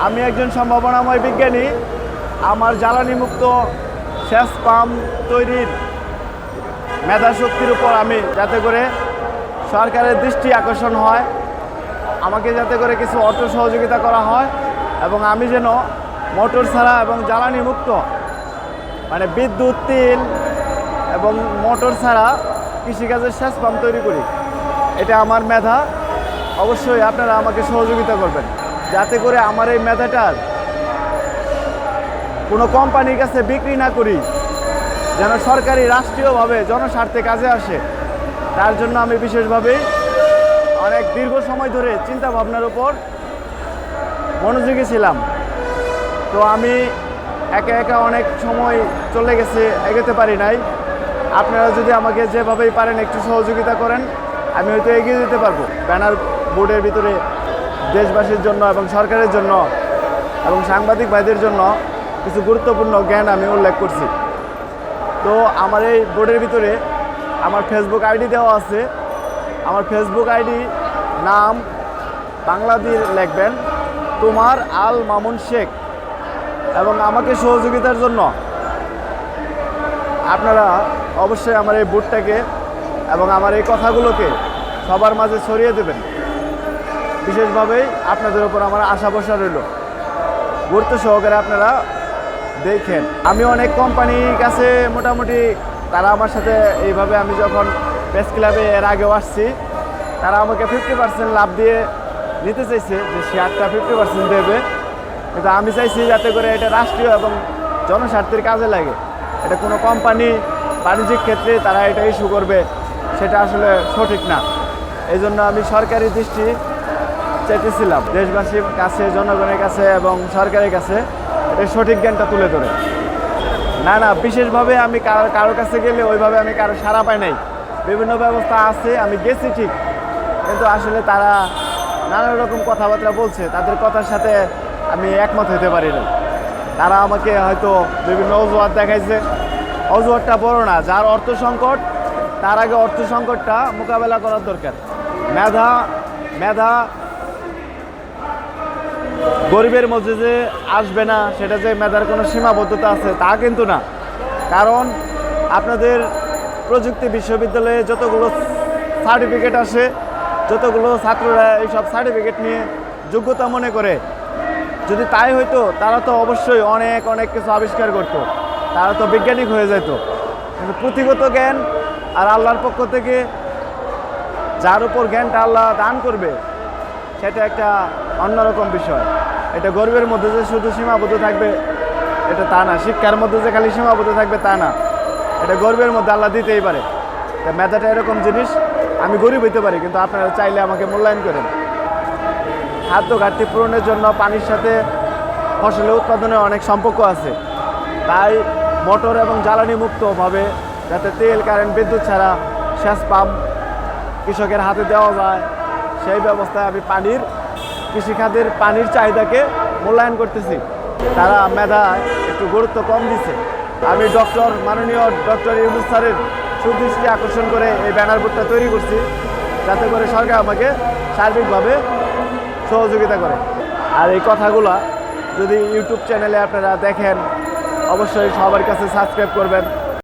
আমি একজন সম্ভাবনাময় বিজ্ঞানী। আমার জ্বালানি মুক্ত সেচ পাম্প তৈরির মেধাশক্তির উপর আমি যাতে করে সরকারের দৃষ্টি আকর্ষণ হয়, আমাকে যাতে করে কিছু অর্থ সহযোগিতা করা হয় এবং আমি যেন মোটর ছাড়া এবং জ্বালানি মুক্ত মানে বিদ্যুৎ, তেল এবং মোটর ছাড়া কৃষিকাজের সেচ পাম্প তৈরি করি। এটা আমার মেধা। অবশ্যই আপনারা আমাকে সহযোগিতা করবেন যাতে করে আমার এই মেধাটার কোনো কোম্পানির কাছে বিক্রি না করি, যেন সরকারি রাষ্ট্রীয়ভাবে জনস্বার্থে কাজে আসে। তার জন্য আমি বিশেষভাবে অনেক দীর্ঘ সময় ধরে চিন্তা ভাবনার উপর মনোযোগী ছিলাম। তো আমি একা একা অনেক সময় চলে গেছে, এগোতে পারি নাই। আপনারা যদি আমাকে যেভাবেই পারেন একটু সহযোগিতা করেন, আমি হয়তো এগিয়ে যেতে পারবো। ব্যানার বোর্ডের ভিতরে দেশবাসীর জন্য এবং সরকারের জন্য এবং সাংবাদিক ভাইদের জন্য কিছু গুরুত্বপূর্ণ জ্ঞান আমি উল্লেখ করছি। তো আমার এই বোর্ডের ভিতরে আমার ফেসবুক আইডি দেওয়া আছে। আমার ফেসবুক আইডি নাম বাংলা দিয়ে লিখবেন তোমার আল মামুন শেখ। এবং আমাকে সহযোগিতার জন্য আপনারা অবশ্যই আমার এই বোর্ডটাকে এবং আমার এই কথাগুলোকে সবার মাঝে ছড়িয়ে দেবেন। বিশেষভাবেই আপনাদের উপর আমার আশা ভরসা রইল। গুরুত্ব সহকারে আপনারা দেখেন। আমি অনেক কোম্পানির কাছে মোটামুটি তারা আমার সাথে এইভাবে, আমি যখন প্রেস ক্লাবে এর আগেও আসছি, তারা আমাকে 50% লাভ দিয়ে নিতে চাইছে, যে শেয়ারটা 50% দেবে। কিন্তু আমি চাইছি যাতে করে এটা রাষ্ট্রীয় এবং জনস্বার্থের কাজে লাগে। এটা কোনো কোম্পানি বাণিজ্যিক ক্ষেত্রে তারা এটা ইস্যু করবে, সেটা আসলে সঠিক না। এই জন্য আমি সরকারি দৃষ্টি চাইতেছিলাম দেশবাসীর কাছে, জনগণের কাছে এবং সরকারের কাছে এটা সঠিক জ্ঞানটা তুলে ধরে। না, বিশেষভাবে আমি কারো কাছে গেলে ওইভাবে আমি কারো সাড়া পাই নাই। বিভিন্ন ব্যবস্থা আছে, আমি গেছি ঠিক, কিন্তু আসলে তারা নানা রকম কথাবার্তা বলছে, তাদের কথার সাথে আমি একমত হতে পারি না। তারা আমাকে হয়তো বিভিন্ন অজুহাত দেখাইছে। অজুহাতটা বড় না, যার অর্থ সংকট তার আগে অর্থ সংকটটা মোকাবেলা করার দরকার। মেধা গরিবের মধ্যে যে আসবে না, সেটা যে মেধার কোনো সীমাবদ্ধতা আছে তা কিন্তু না। কারণ আপনাদের প্রযুক্তি বিশ্ববিদ্যালয়ে যতগুলো সার্টিফিকেট আসে, যতগুলো ছাত্ররা এইসব সার্টিফিকেট নিয়ে যোগ্যতা মনে করে, যদি তাই হইতো তারা তো অবশ্যই অনেক কিছু আবিষ্কার করতো, তারা তো বৈজ্ঞানিক হয়ে যেত। কিন্তু পুঁথিগত জ্ঞান আর আল্লাহর পক্ষ থেকে যার উপর জ্ঞানটা আল্লাহ দান করবে, সেটা একটা অন্যরকম বিষয়। এটা গরিবের মধ্যে যে শুধু সীমাবদ্ধ থাকবে এটা তা না, শিক্ষার মধ্যে যে খালি সীমাবদ্ধ থাকবে তা না, এটা গরিবের মধ্যে আল্লাহ দিতেই পারে। মেধাটা এরকম জিনিস, আমি গরিব হইতে পারি কিন্তু আপনারা চাইলে আমাকে মূল্যায়ন করেন। খাদ্য ঘাটতি পূরণের জন্য পানির সাথে ফসলের উৎপাদনের অনেক সম্পর্ক আছে। তাই মোটর এবং জ্বালানি মুক্তভাবে যাতে তেল, কারেন্ট, বিদ্যুৎ ছাড়া সেচ পাম্প কৃষকের হাতে দেওয়া যায়, সেই ব্যবস্থায় আমি কৃষিখাতের পানির চাহিদাকে মূল্যায়ন করতেছি। তারা মেধায় একটু গুরুত্ব কম দিচ্ছে। আমি মাননীয় ডক্টর ইউনূস স্যারের সুদৃষ্টি আকর্ষণ করে এই ব্যানার বোর্ডটা তৈরি করছি, যাতে করে সরকার আমাকে সার্বিকভাবে সহযোগিতা করে। আর এই কথাগুলা যদি ইউটিউব চ্যানেলে আপনারা দেখেন, অবশ্যই সবার কাছে সাবস্ক্রাইব করবেন।